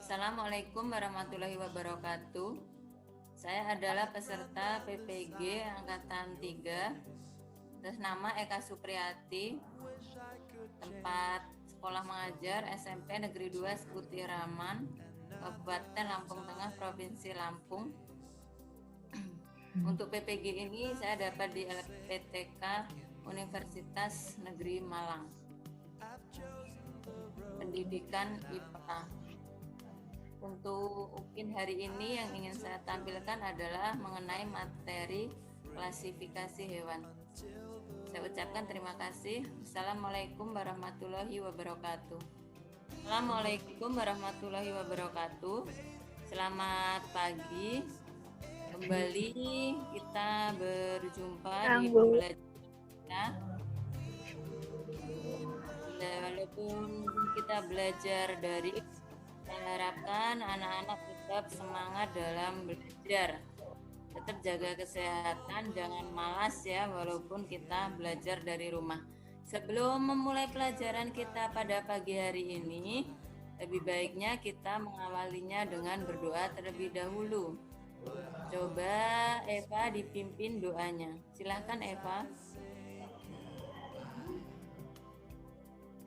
Assalamualaikum warahmatullahi wabarakatuh. Saya adalah peserta PPG Angkatan 3. Atas nama Eka Supriyati, tempat sekolah mengajar SMP Negeri 2 Sekuti Raman, Kabupaten Lampung Tengah, Provinsi Lampung. Untuk PPG ini saya dapat di LPTK Universitas Negeri Malang. Pendidikan IPA. Untuk UPIN hari ini yang ingin saya tampilkan adalah mengenai materi klasifikasi hewan. Saya ucapkan terima kasih. Assalamualaikum warahmatullahi wabarakatuh. Assalamualaikum warahmatullahi wabarakatuh. Selamat pagi. Kembali kita berjumpa di pembelajaran. Walaupun kita belajar dari, saya harapkan anak-anak tetap semangat dalam belajar. Tetap jaga kesehatan, jangan malas ya, walaupun kita belajar dari rumah. Sebelum memulai pelajaran kita pada pagi hari ini, lebih baiknya kita mengawalinya dengan berdoa terlebih dahulu. Coba Eva dipimpin doanya. Silahkan Eva.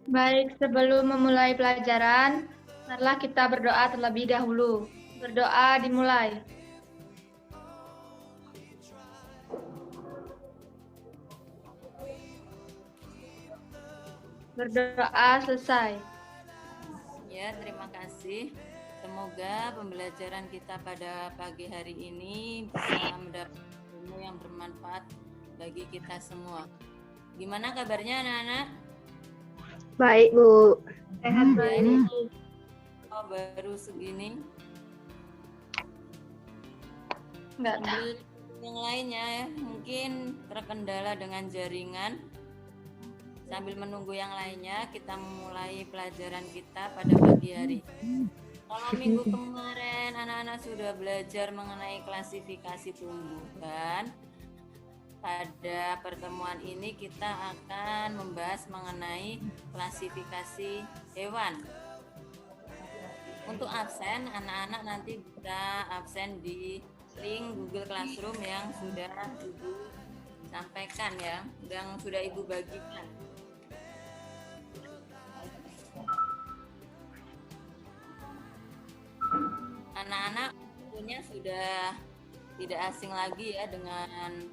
Baik, sebelum memulai pelajaran, marilah kita berdoa terlebih dahulu. Berdoa dimulai. Berdoa selesai. Ya, terima kasih. Semoga pembelajaran kita pada pagi hari ini bisa mendapat ilmu yang bermanfaat bagi kita semua. Gimana kabarnya anak-anak? Baik, Bu. Sehat, baik. Oh, baru segini. Enggak tahu. Yang lainnya ya, mungkin terkendala dengan jaringan. Sambil menunggu yang lainnya, kita memulai pelajaran kita pada pagi hari. Kalau minggu kemarin anak-anak sudah belajar mengenai klasifikasi tumbuhan, pada pertemuan ini kita akan membahas mengenai klasifikasi hewan. Untuk absen, anak-anak nanti bisa absen di link Google Classroom yang sudah Ibu sampaikan ya, yang sudah Ibu bagikan. Anak-anak tentunya sudah tidak asing lagi ya dengan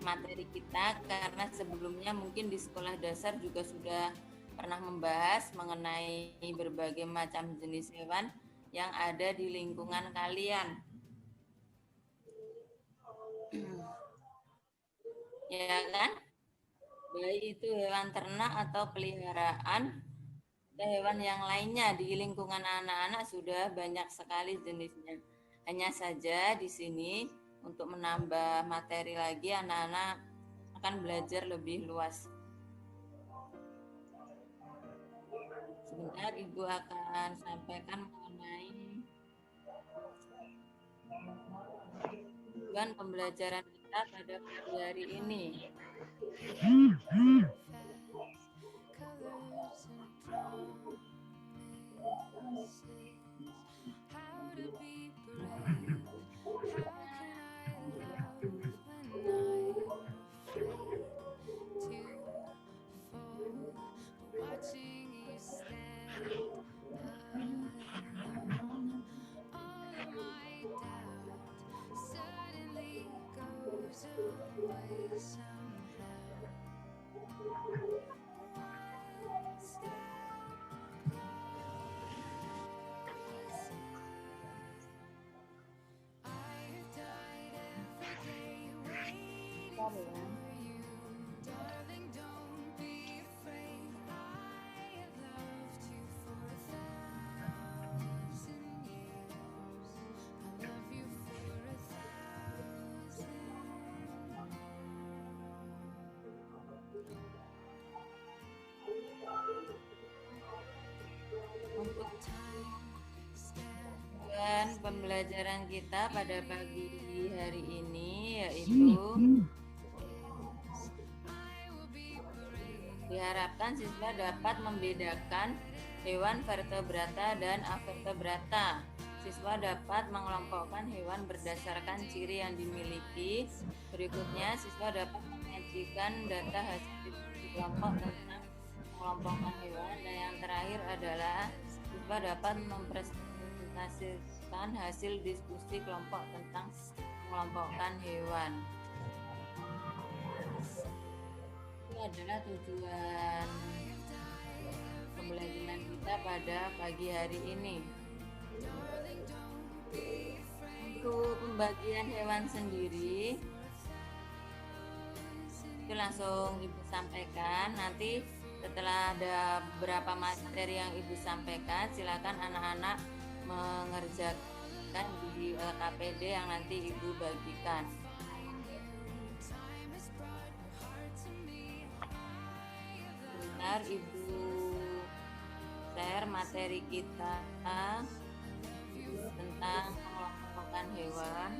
materi kita, karena sebelumnya mungkin di sekolah dasar juga sudah pernah membahas mengenai berbagai macam jenis hewan yang ada di lingkungan kalian. Ya kan? Baik itu hewan ternak atau peliharaan, hewan yang lainnya di lingkungan anak-anak sudah banyak sekali jenisnya. Hanya saja di sini untuk menambah materi lagi, anak-anak akan belajar lebih luas. Sebentar Ibu akan sampaikan mengenai tujuan pembelajaran kita pada pagi hari ini. Untuk tujuan pembelajaran kita pada pagi hari ini yaitu diharapkan siswa dapat membedakan hewan vertebrata dan avertebrata. Siswa dapat mengelompokkan hewan berdasarkan ciri yang dimiliki. Berikutnya, siswa dapat menyajikan data hasil diskusi kelompok tentang mengelompokkan hewan. Dan yang terakhir adalah siswa dapat mempresentasikan hasil diskusi kelompok tentang mengelompokkan hewan. Itu adalah tujuan pembelajaran kita pada pagi hari ini. Untuk pembagian hewan sendiri itu langsung Ibu sampaikan. Nanti setelah ada beberapa materi yang Ibu sampaikan, silakan anak-anak mengerjakan di KPD yang nanti Ibu bagikan. Sebentar Ibu share materi kita tentang mengelompokkan hewan.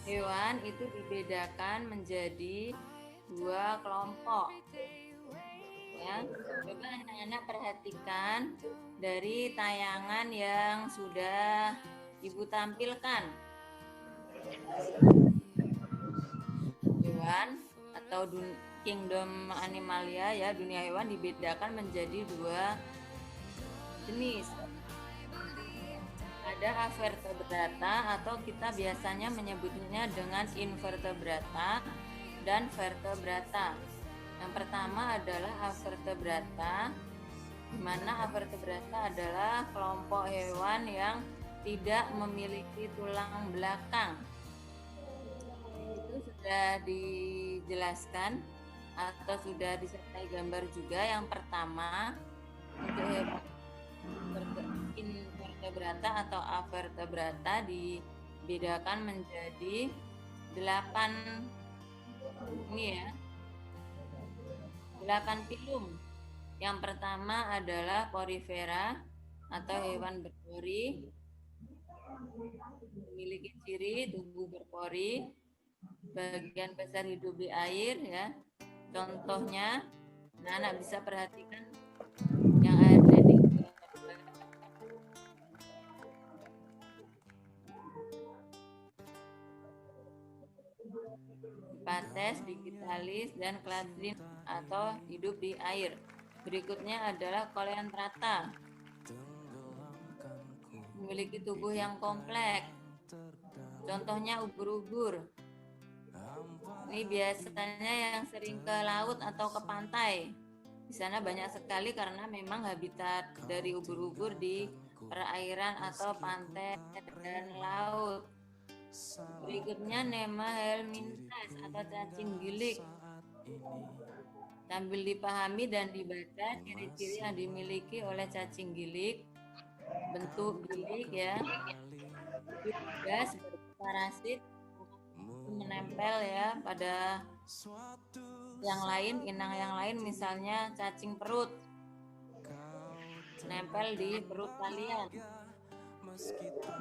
Hewan itu dibedakan menjadi 2 kelompok. Ya, coba anak-anak perhatikan dari tayangan yang sudah Ibu tampilkan. Hewan atau kingdom animalia, ya, dunia hewan dibedakan menjadi 2 jenis. Ada avertebrata atau kita biasanya menyebutnya dengan invertebrata dan vertebrata. Yang pertama adalah avertebrata, di mana avertebrata adalah kelompok hewan yang tidak memiliki tulang belakang. Itu sudah dijelaskan atau sudah disertai gambar juga. Yang pertama, untuk hewan invertebrata atau avertebrata dibedakan menjadi 8 filum. Yang pertama adalah porifera atau hewan berpori, memiliki ciri tubuh berpori, bagian besar hidup di air, ya. Contohnya, anak bisa perhatikan yang ada di Pates, digitalis, dan cladrin atau hidup di air. Berikutnya adalah coleantrata, memiliki tubuh yang kompleks. Contohnya ubur-ubur. Ini biasanya yang sering ke laut atau ke pantai. Di sana banyak sekali karena memang habitat dari ubur-ubur di perairan atau pantai dan laut. Berikutnya Nema helminthes atau cacing gilik. Sambil dipahami dan dibaca ciri-ciri yang dimiliki oleh cacing gilik. Bentuk gilik, ya, gas berparasit, menempel, ya, pada yang lain, inang yang lain, misalnya cacing perut, nempel di perut kalian.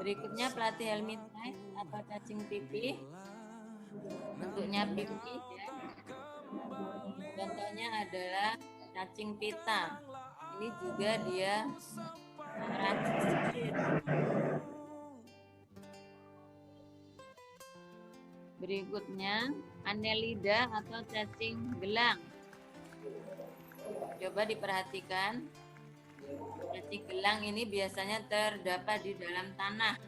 Berikutnya Platyhelminthes atau cacing pipih, bentuknya pipih, ya. Contohnya adalah cacing pita. Ini juga dia meracik. Berikutnya Annelida atau cacing gelang. Coba diperhatikan. Cacing gelang ini biasanya terdapat di dalam tanah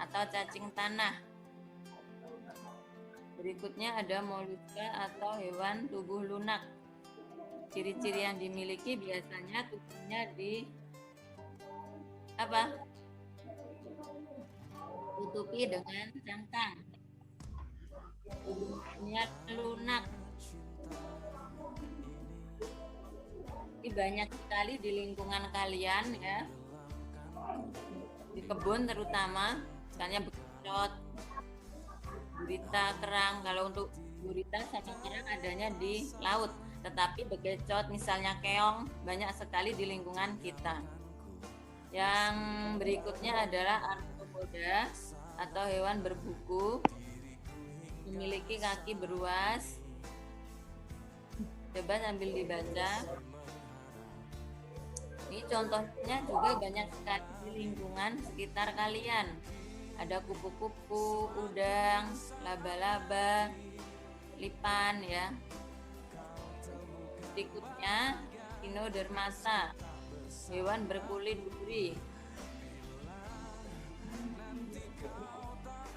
atau cacing tanah. Berikutnya ada moluska atau hewan tubuh lunak. Ciri-ciri yang dimiliki biasanya tubuhnya di ditutupi dengan cangkang. Tubuhnya lunak. Ini banyak sekali di lingkungan kalian ya, di kebun terutama, misalnya bekicot, gurita, kerang. Kalau untuk gurita sama kerang adanya di laut, tetapi bekicot misalnya keong banyak sekali di lingkungan kita. Yang berikutnya adalah arthropoda atau hewan berbuku, memiliki kaki beruas. Coba sambil dibaca. Ini contohnya juga banyak sekali di lingkungan sekitar kalian. Ada kupu-kupu, udang, laba-laba, lipan ya. Berikutnya Echinodermata, hewan berkulit duri.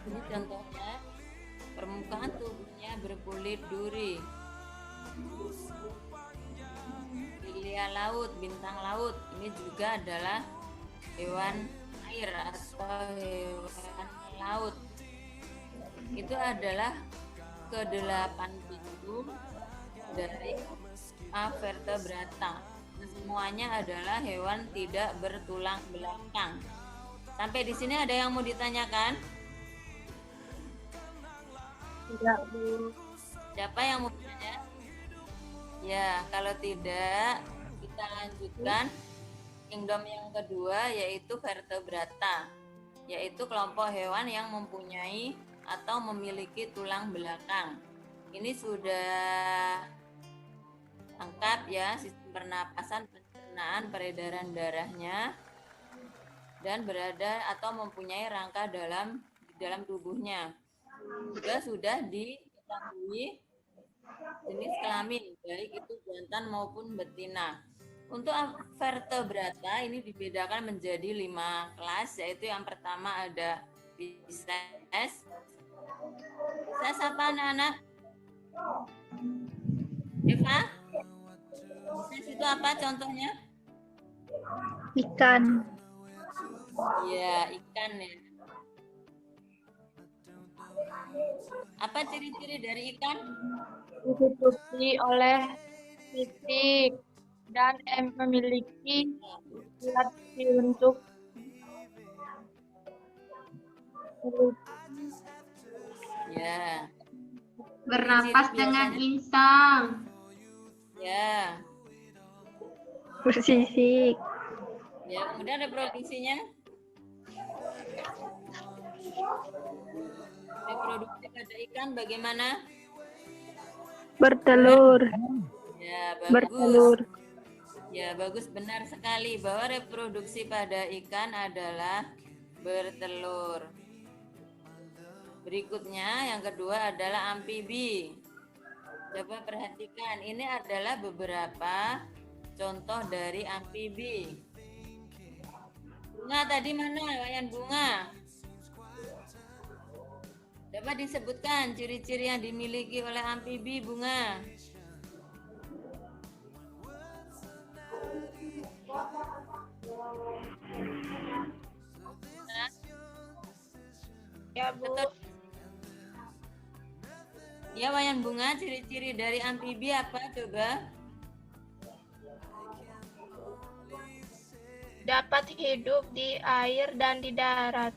Ini contohnya, permukaan tubuhnya berkulit duri. Lilia laut, bintang laut, ini juga adalah hewan air atau hewan laut. Itu adalah ke-8 pintu dari vertebrata. Semuanya adalah hewan tidak bertulang belakang. Sampai di sini ada yang mau ditanyakan? Tidak, Bu. Siapa yang mau bertanya? Ya, kalau tidak, kita lanjutkan kingdom yang kedua, yaitu vertebrata, yaitu kelompok hewan yang mempunyai atau memiliki tulang belakang. Ini sudah lengkap ya, sistem pernapasan, pencernaan, peredaran darahnya, dan berada atau mempunyai rangka dalam tubuhnya. Juga sudah diketahui jenis kelamin, baik itu jantan maupun betina. Untuk vertebrata ini dibedakan menjadi 5 kelas, yaitu yang pertama ada Pisces. Pisces apa anak-anak? Eva? Pisces itu apa contohnya? Ikan. Iya, ikan ya. Apa ciri-ciri dari ikan? Ditutupi oleh titik dan memiliki zat untuk Ya. Bernapas Ciri-ciri dengan biasanya. insang. Ya. Bersisik. Ya, kemudian reproduksinya. Reproduksi pada ikan bagaimana? Bertelur. Ya, bagus. Bertelur. Ya, bagus, benar sekali bahwa reproduksi pada ikan adalah bertelur. Berikutnya yang kedua adalah amfibi. Coba perhatikan, ini adalah beberapa contoh dari amfibi. Bunga tadi mana? Wayan bunga. Coba disebutkan ciri-ciri yang dimiliki oleh amfibi, bunga. ya Bu. Betul. Ya, Wayan bunga, ciri-ciri dari amfibi apa coba? Dapat hidup di air dan di darat.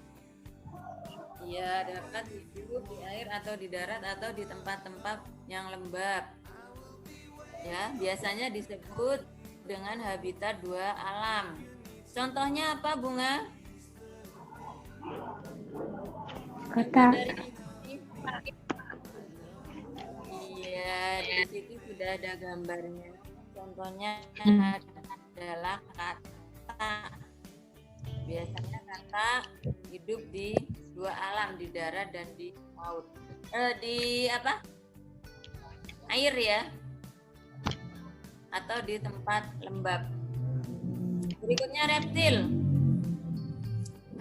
Ya, dapat hidup di air atau di darat atau di tempat-tempat yang lembab. Ya, biasanya disebut dengan habitat 2 alam. Contohnya apa, bunga? Kata. Dari amfibi. Iya, di situ sudah ada gambarnya. Contohnya adalah kata. Biasanya kata hidup di 2 alam, di darat dan di laut. Di apa? Air ya. Atau di tempat lembab. Berikutnya reptil.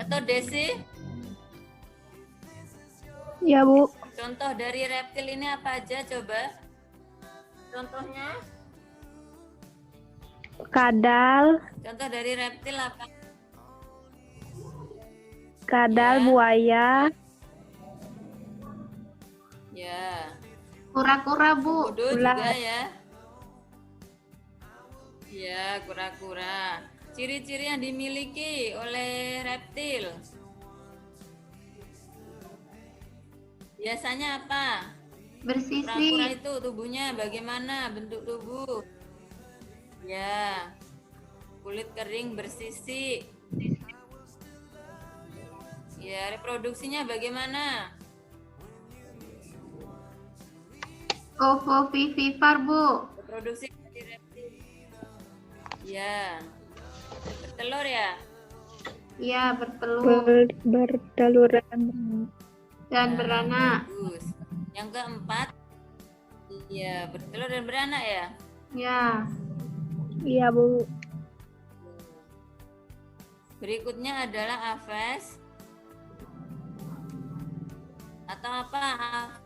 Atau Desi? Ya, Bu. Contoh dari reptil ini apa aja coba? Contohnya? Kadal. Contoh dari reptil apa? Kadal, Ya. buaya, Ya. Kura-kura, Bu. Komodo juga ular. ya. Ya, kura-kura. Ciri-ciri yang dimiliki oleh reptil. Biasanya apa? Kura-kura Bersisi. itu tubuhnya bagaimana bentuk tubuh? Ya, kulit kering bersisik. Ya, reproduksinya bagaimana? Ovovivipar, Bu. Reproduksi dari reptil. Ya, bertelur ya. Ya, bertelur Bertelur dan dan Nah, beranak. bagus. Yang keempat, iya bertelur dan beranak ya. Ya, iya, Bu. Berikutnya adalah aves atau apa?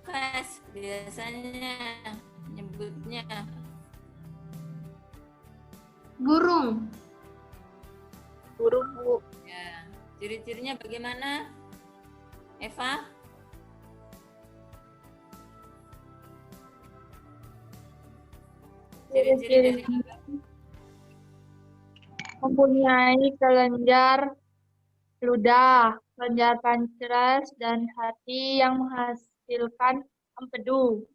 Aves biasanya nyebutnya. burung. Burung, Bu. Ya, ciri-cirinya bagaimana? Eva? Ciri-ciri dari Mempunyai kelenjar ludah, kelenjar pankreas, dan hati yang menghasilkan empedu.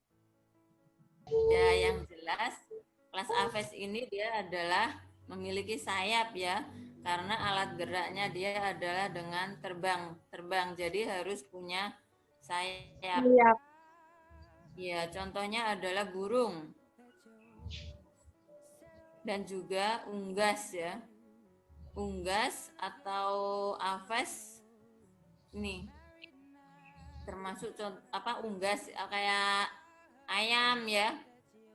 ya yang jelas kelas aves ini dia adalah memiliki sayap ya, karena alat geraknya dia adalah dengan terbang, jadi harus punya sayap. Iya, Ya, contohnya adalah burung dan juga unggas ya. Unggas atau aves ini termasuk unggas kayak ayam ya.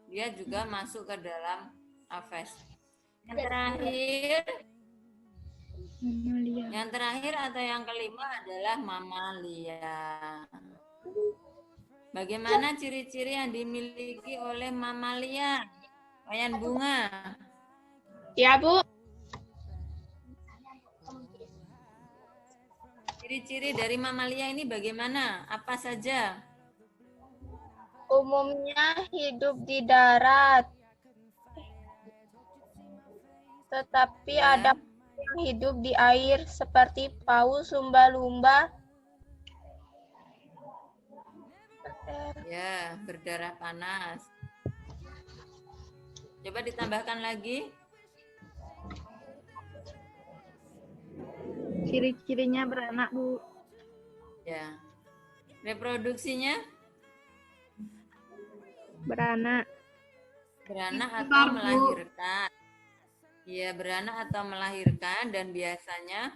Dia juga masuk ke dalam aves. Yang terakhir atau yang kelima adalah mamalia. Bagaimana ciri-ciri yang dimiliki oleh mamalia? Wayan Bunga. ya Bu. Ciri-ciri dari mamalia ini bagaimana? Apa saja? Umumnya hidup di darat, tetapi Ya. ada yang hidup di air seperti paus, lumba-lumba. Ya, berdarah panas. Coba ditambahkan lagi. Ciri-cirinya beranak, Bu. Ya. Reproduksinya Beranak. beranak Istighfar, atau Bu. melahirkan. Ya, beranak atau melahirkan dan biasanya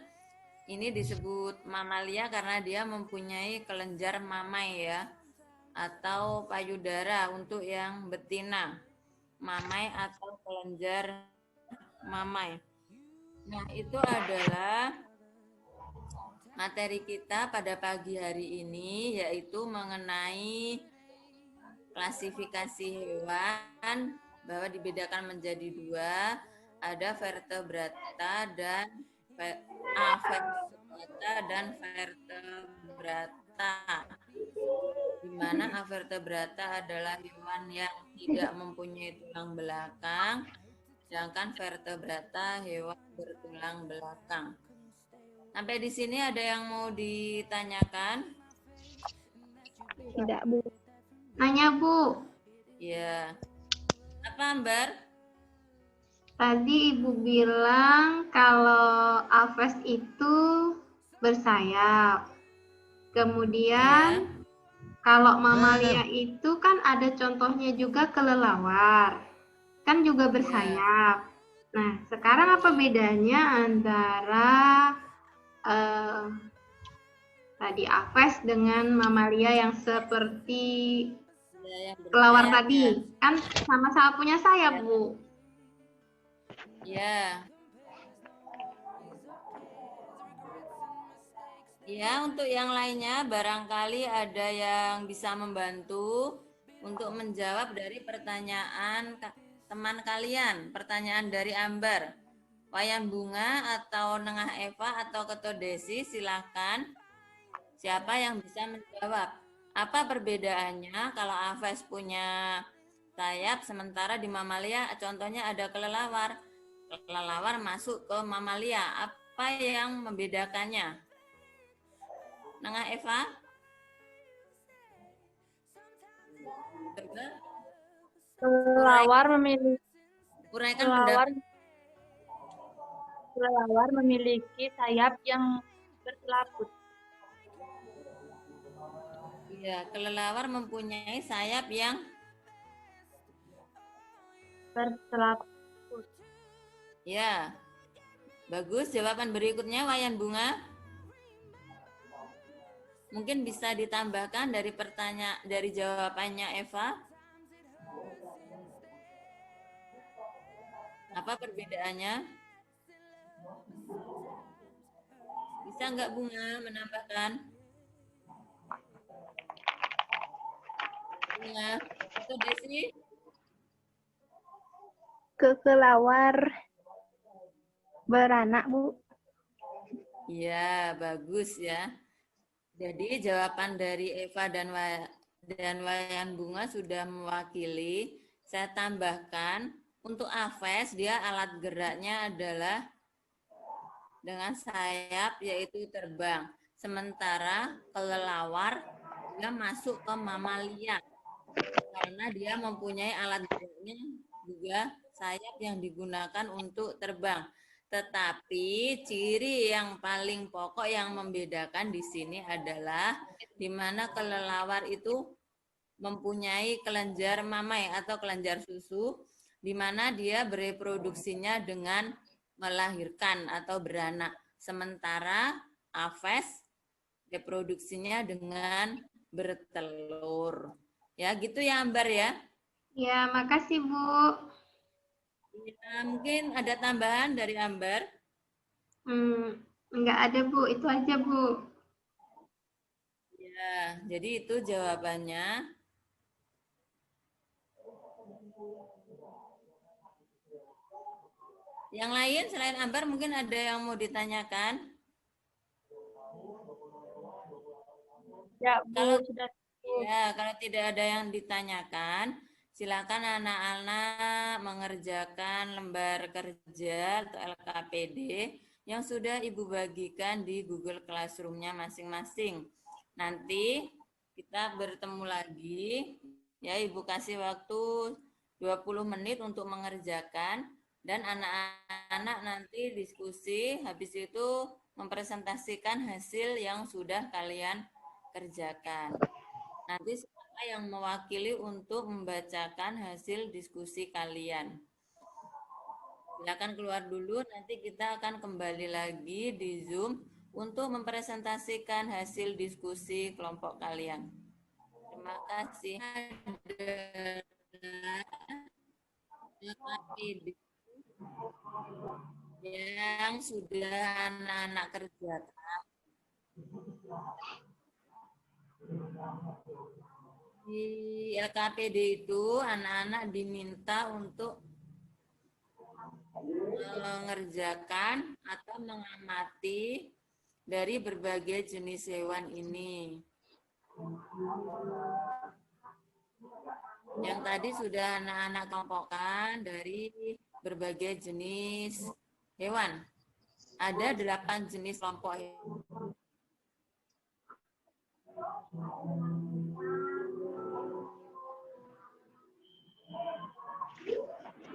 ini disebut mamalia karena dia mempunyai kelenjar mamai ya atau payudara untuk yang betina. Mamai atau kelenjar mamai. Nah, itu adalah materi kita pada pagi hari ini, yaitu mengenai klasifikasi hewan bahwa dibedakan menjadi dua, ada vertebrata dan avertebrata dan vertebrata. Di mana avertebrata adalah hewan yang tidak mempunyai tulang belakang, sedangkan vertebrata hewan bertulang belakang. Sampai di sini ada yang mau ditanyakan? Tidak, Bu. Nanya, Bu. Ya. Apa, Ambar? Tadi Ibu bilang kalau aves itu bersayap. Kemudian kalau mamalia itu kan ada contohnya juga kelelawar. Kan juga bersayap. Nah, sekarang apa bedanya antara tadi aves dengan mamalia yang seperti Ya, yang kelelawar bersayap tadi? ya. Kan sama-sama punya sayap, Bu. Ya. Ya, untuk yang lainnya barangkali ada yang bisa membantu untuk menjawab dari pertanyaan teman kalian, pertanyaan dari Ambar. Wayan Bunga atau Nengah Eva atau Ketua Desi, silakan. Siapa yang bisa menjawab? Apa perbedaannya kalau aves punya sayap, sementara di mamalia contohnya ada kelelawar. Kelelawar masuk ke mamalia. Apa yang membedakannya? Nengah Eva? Coba Kelelawar memiliki uraikan pendapat. kelelawar memiliki sayap yang berselaput. Iya, kelelawar mempunyai sayap yang Berselaput. ya. Bagus, jawaban berikutnya Wayan Bunga. Mungkin bisa ditambahkan dari jawabannya Eva. Apa perbedaannya? Bisa nggak Bunga menambahkan? Bunga, itu Desi? Kelelawar beranak, Bu. Iya, bagus ya. Jadi jawaban dari Eva dan Wayan Bunga sudah mewakili. Saya tambahkan untuk aves dia alat geraknya adalah dengan sayap yaitu terbang. Sementara kelelawar dia masuk ke mamalia karena dia mempunyai alat geraknya juga sayap yang digunakan untuk terbang. Tetapi ciri yang paling pokok yang membedakan di sini adalah di mana kelelawar itu mempunyai kelenjar mamai atau kelenjar susu, di mana dia bereproduksinya dengan melahirkan atau beranak. Sementara aves reproduksinya dengan bertelur. Ya, gitu ya Ambar ya. Ya, makasih Bu. Ya, mungkin ada tambahan dari Ambar. Enggak ada Bu, itu aja Bu. Ya, jadi itu jawabannya. Yang lain selain Ambar mungkin ada yang mau ditanyakan? Ya, Bu, Kalau sudah. kalau tidak ada yang ditanyakan, silakan anak-anak mengerjakan lembar kerja atau LKPD yang sudah Ibu bagikan di Google Classroom-nya masing-masing. Nanti kita bertemu lagi, ya Ibu kasih waktu 20 menit untuk mengerjakan, dan anak-anak nanti diskusi, habis itu mempresentasikan hasil yang sudah kalian kerjakan. Nanti siapa yang mewakili untuk membacakan hasil diskusi kalian? Silakan keluar dulu, nanti kita akan kembali lagi di Zoom untuk mempresentasikan hasil diskusi kelompok kalian. Terima kasih. Yang sudah anak-anak kerjakan. Di LKPD itu anak-anak diminta untuk mengerjakan atau mengamati dari berbagai jenis hewan ini. Yang tadi sudah anak-anak kelompokkan dari berbagai jenis hewan. Ada 8 jenis kelompok hewan.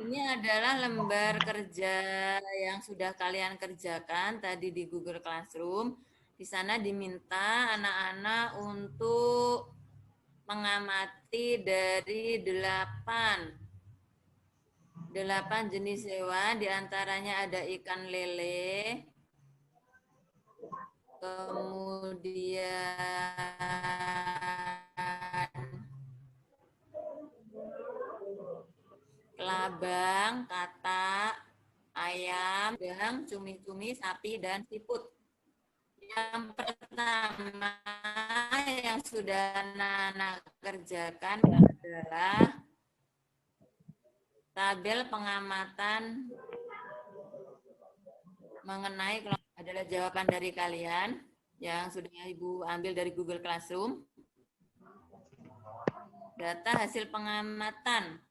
Ini adalah lembar kerja yang sudah kalian kerjakan tadi di Google Classroom. Di sana diminta anak-anak untuk mengamati dari 8 jenis hewan, diantaranya ada ikan lele, kemudian kelabang, katak, ayam, udang, cumi-cumi, sapi, dan siput. Yang pertama yang sudah anak-anak kerjakan adalah tabel pengamatan mengenai adalah jawaban dari kalian yang sudah Ibu ambil dari Google Classroom. Data hasil pengamatan.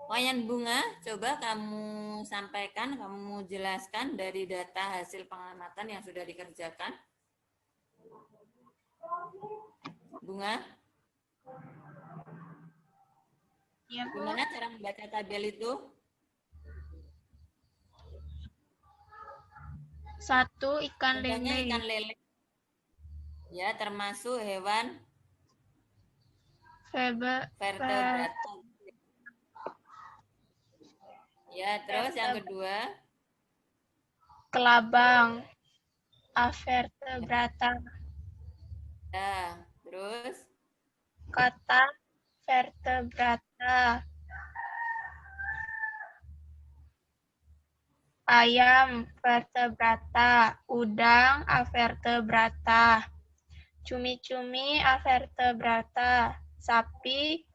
Wayan Bunga, coba kamu sampaikan, kamu jelaskan dari data hasil pengamatan yang sudah dikerjakan. Bunga? Ya, Bu. Gimana cara membaca tabel itu? 1 ikan Contohnya lele. ikan lele. Ya, termasuk hewan vertebrata. Ya, terus yang kedua? Kelabang. Avertebrata. Ya, terus? Kata vertebrata. Ayam vertebrata, udang avertebrata, cumi-cumi avertebrata, sapi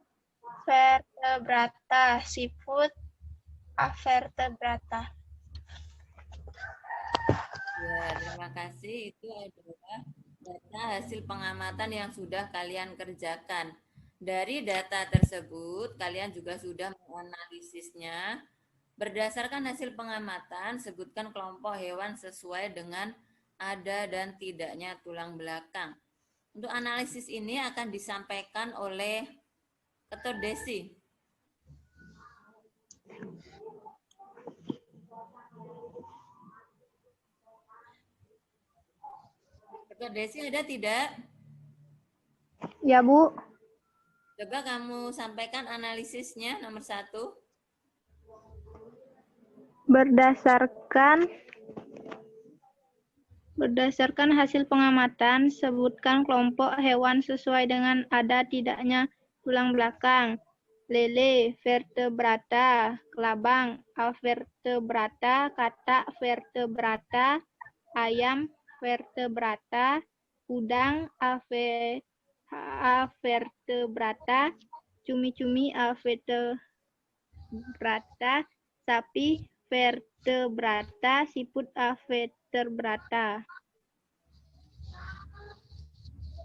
vertebrata, siput avertebrata. Ya, terima kasih. Itu adalah data hasil pengamatan yang sudah kalian kerjakan. Dari data tersebut, kalian juga sudah menganalisisnya. Berdasarkan hasil pengamatan, sebutkan kelompok hewan sesuai dengan ada dan tidaknya tulang belakang. Untuk analisis ini akan disampaikan oleh Ketua Desi. Ketua Desi ada tidak? Ya, Bu. Coba kamu sampaikan analisisnya nomor 1. Berdasarkan hasil pengamatan, sebutkan kelompok hewan sesuai dengan ada tidaknya tulang belakang. Lele, vertebrata, kelabang, avertebrata, katak, vertebrata, ayam, vertebrata, udang, avertebrata, cumi-cumi, avertebrata, sapi, vertebrata, siput, avertebrata.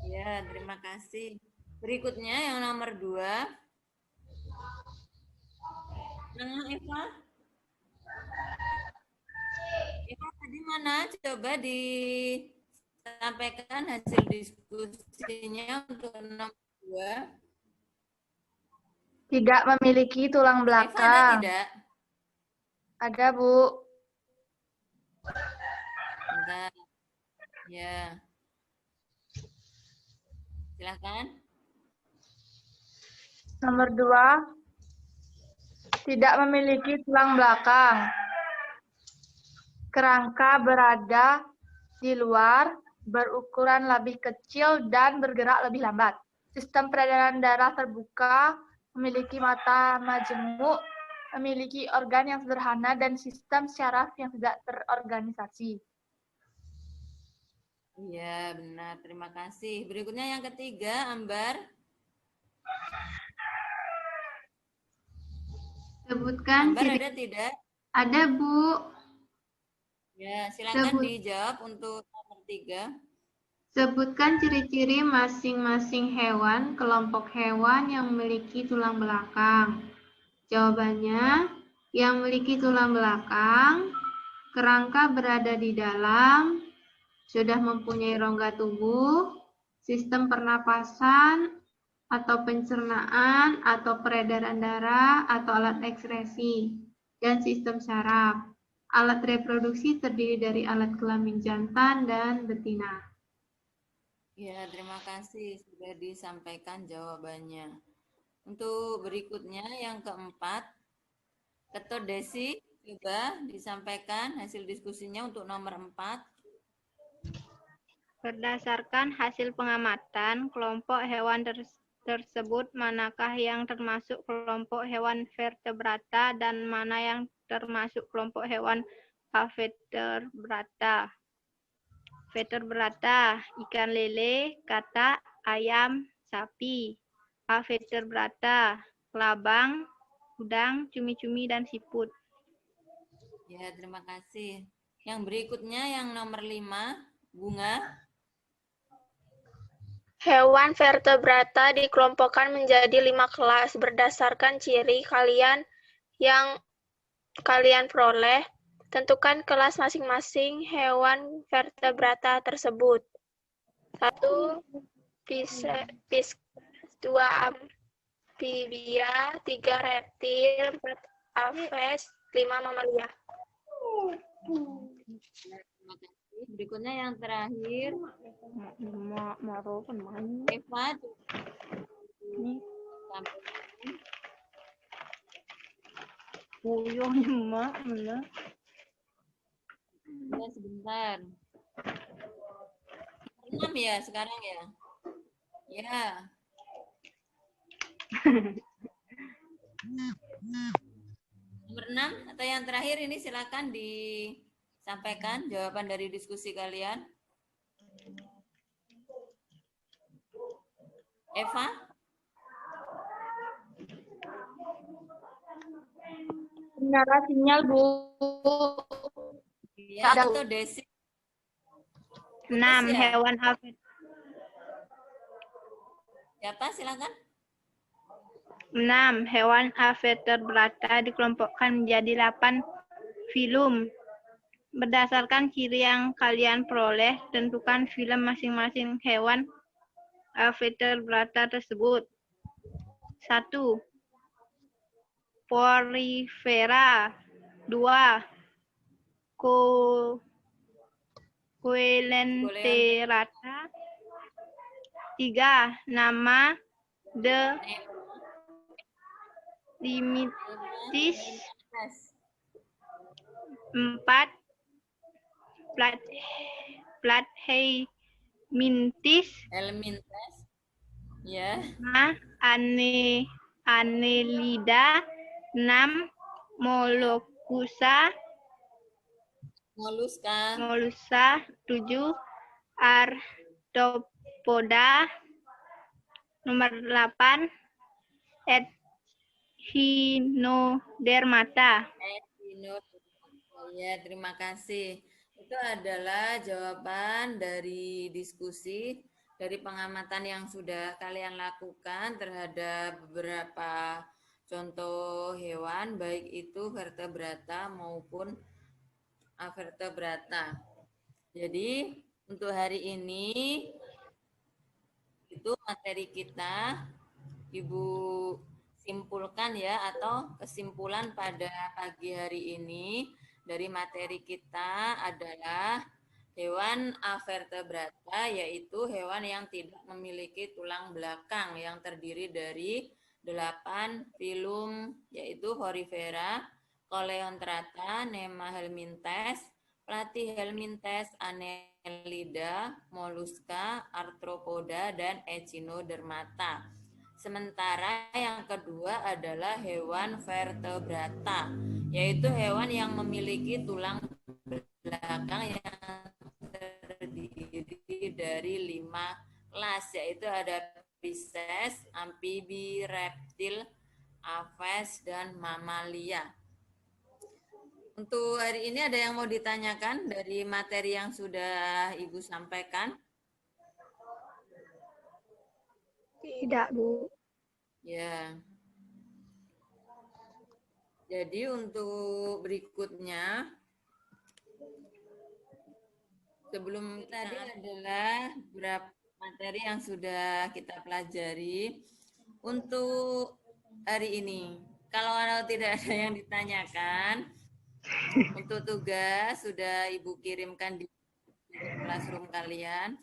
Ya, terima kasih. Berikutnya yang nomor 2. Eva? Eva tadi mana? Coba disampaikan hasil diskusinya untuk nomor 2. Tidak memiliki tulang Eva ada belakang. tidak? Ada, Bu. Bentar. Ya. Silakan. Nomor 2, tidak memiliki tulang belakang. Kerangka berada di luar, berukuran lebih kecil, dan bergerak lebih lambat. Sistem peredaran darah terbuka, memiliki mata majemuk, memiliki organ yang sederhana, dan sistem syaraf yang tidak terorganisasi. Iya, benar. Terima kasih. Berikutnya yang ketiga, Ambar. Sebutkan Ambar ciri. ada tidak? Ada, Bu. Ya, silakan dijawab untuk nomor 3. Sebutkan ciri-ciri masing-masing hewan, kelompok hewan yang memiliki tulang belakang. Jawabannya, yang memiliki tulang belakang, kerangka berada di dalam, sudah mempunyai rongga tubuh, sistem pernapasan, atau pencernaan, atau peredaran darah, atau alat ekskresi, dan sistem syaraf. Alat reproduksi terdiri dari alat kelamin jantan dan betina. Ya, terima kasih sudah disampaikan jawabannya. Untuk berikutnya yang keempat, Ketua Desi, coba disampaikan hasil diskusinya untuk nomor 4. Berdasarkan hasil pengamatan, kelompok hewan tersebut manakah yang termasuk kelompok hewan vertebrata dan mana yang termasuk kelompok hewan avertebrata. Vertebrata, ikan lele, katak, ayam, sapi. Avertebrata, kelabang, udang, cumi-cumi, dan siput. Ya, terima kasih. Yang berikutnya yang nomor 5, Bunga. Hewan vertebrata dikelompokkan menjadi 5 kelas berdasarkan ciri kalian yang kalian peroleh. Tentukan kelas masing-masing hewan vertebrata tersebut. 1. Pisces, 2. Amphibia, 3. Reptil, 4. Aves, 5. Mamalia. Ya, terima kasih. Berikutnya yang terakhir, Eva. Ya, sebentar. 6 ya sekarang ya. Ya. Nomor 6 atau yang terakhir ini silakan disampaikan jawaban dari diskusi kalian. Eva? Kendala sinyal, Bu. Ya, atau Desi? 6. Ya. Hewan Siapa? Silakan. 6. Hewan vertebrata dikelompokkan menjadi 8 filum. Berdasarkan ciri yang kalian peroleh, tentukan film masing-masing hewan vertebrata tersebut. 1. Porifera. 2. Coelenterata. 3. Nama De limitis. 4. Platyhelminthes. Helminthes. Ya. 5. Annelida. 6. Mollusca. 7. Arthropoda. Nomor 8. Echinodermata. Ya, terima kasih. Itu adalah jawaban dari diskusi, dari pengamatan yang sudah kalian lakukan terhadap beberapa contoh hewan, baik itu vertebrata maupun avertebrata. Jadi, untuk hari ini, itu materi kita, Ibu simpulkan ya, atau kesimpulan pada pagi hari ini dari materi kita adalah hewan avertebrata, yaitu hewan yang tidak memiliki tulang belakang yang terdiri dari 8 filum, yaitu Horifera, Coleontrata, Nemahelminthes, Platyhelminthes, Annelida, Mollusca, Arthropoda, dan Echinodermata. Sementara yang kedua adalah hewan vertebrata, yaitu hewan yang memiliki tulang belakang yang terdiri dari 5 kelas, yaitu ada Pisces, amfibi, reptil, aves, dan mamalia. Untuk hari ini ada yang mau ditanyakan dari materi yang sudah Ibu sampaikan? Tidak, Bu. Ya. Jadi untuk berikutnya, sebelum tadi adalah beberapa materi yang sudah kita pelajari. Untuk hari ini, kalau tidak ada yang ditanyakan, untuk tugas sudah Ibu kirimkan di classroom kalian,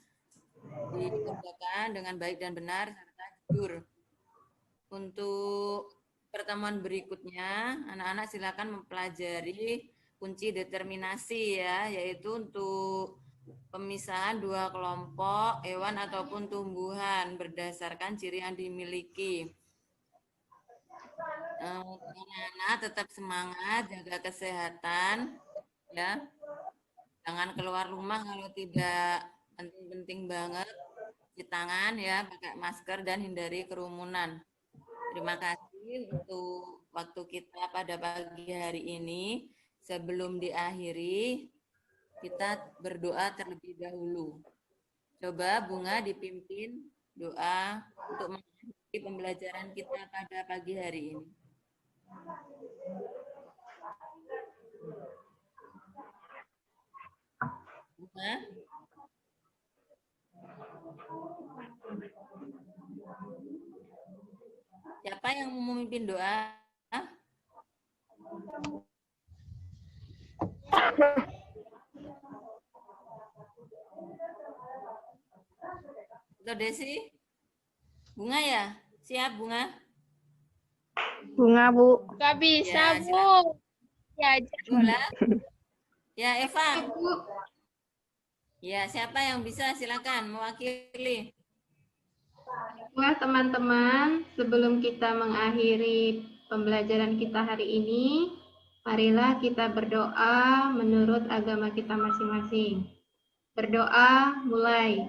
dikerjakan dengan baik dan benar serta jujur. Untuk pertemuan berikutnya, anak-anak silakan mempelajari kunci determinasi ya, yaitu untuk pemisahan 2 kelompok hewan ataupun tumbuhan berdasarkan ciri yang dimiliki. Anak-anak tetap semangat, jaga kesehatan, ya. Jangan keluar rumah kalau tidak penting-penting banget. Cuci tangan ya, pakai masker dan hindari kerumunan. Terima kasih untuk waktu kita pada pagi hari ini. sebelum diakhiri, kita berdoa terlebih dahulu. Coba Bunga dipimpin doa untuk mengakhiri pembelajaran kita pada pagi hari ini. Bunga? Siapa yang mau memimpin doa? Atau Desi? Bunga ya? Siap Bunga? Bunga, Bu. Gak Ya, bisa, Bu. Ya, Bola? Ya, Eva. Bu. Ya, siapa yang bisa? Silakan mewakili. Wah, teman-teman, sebelum kita mengakhiri pembelajaran kita hari ini, marilah kita berdoa menurut agama kita masing-masing. Berdoa mulai.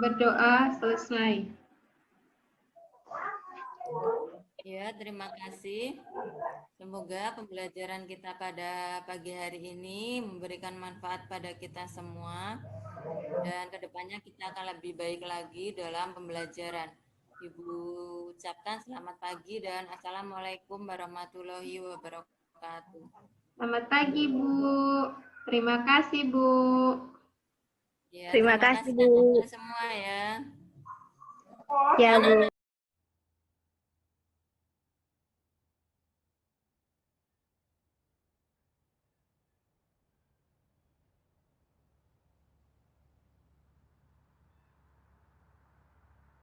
Berdoa selesai. Ya, terima kasih. Semoga pembelajaran kita pada pagi hari ini memberikan manfaat pada kita semua. Dan kedepannya kita akan lebih baik lagi dalam pembelajaran. Ibu ucapkan selamat pagi dan Assalamualaikum warahmatullahi wabarakatuh. Selamat pagi, Bu. Terima kasih, Bu. Ya, Terima kasih, Bu. teman-teman semua ya. Ya, Bu.